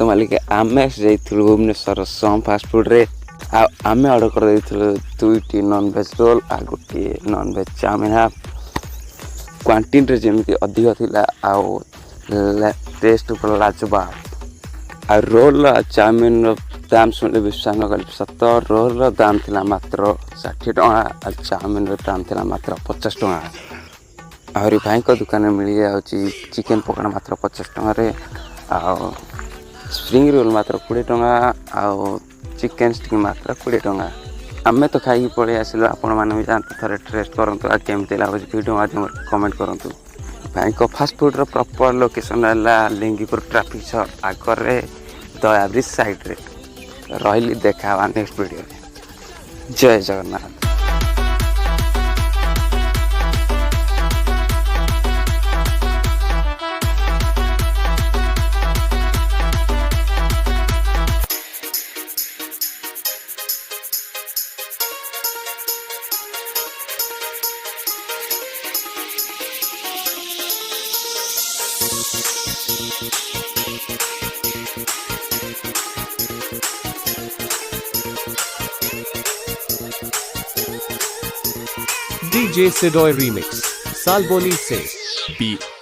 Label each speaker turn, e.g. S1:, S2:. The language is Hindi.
S1: तो मालिक आमे जाइथिलु भुवनेश्वर सम फास्ट फूड रे आमे ऑर्डर कर देइथिलु 2टी नॉन वेज रोल आ गोटे non veg chowmein half quantity रे जेमती अधिक थिला आ टेस्ट पर लाजवाब आ रोल चाउमिन दाम सुनले विश्वास न कल सत रोल दाम थिला मात्र 60 टका आ चाउमिन दाम थिला मात्र 50 टका आहरी भाई को दुकान में मिल जाउची चिकन पकड़ा मात्र 50 टका रे आ स्प्रिंग रोल मात्र 20 टका आ चिकन स्टिक मात्र 20 टका आमे तो खाई पड़े आसिलो आपण माने भी जानते थरे टेस्ट करंतु आ केमते लागो वीडियो माध्यम कमेंट करंतु भाई को फास्ट फूड रो प्रॉपर लोकेशन है लिंगीपुर ट्रैफिक छ आगर दया ब्रिज साइड रे रही देखा नेक्स्ट वीडियो जय Jagannath.
S2: DJ Sidoy Remix, Salboni se Beat.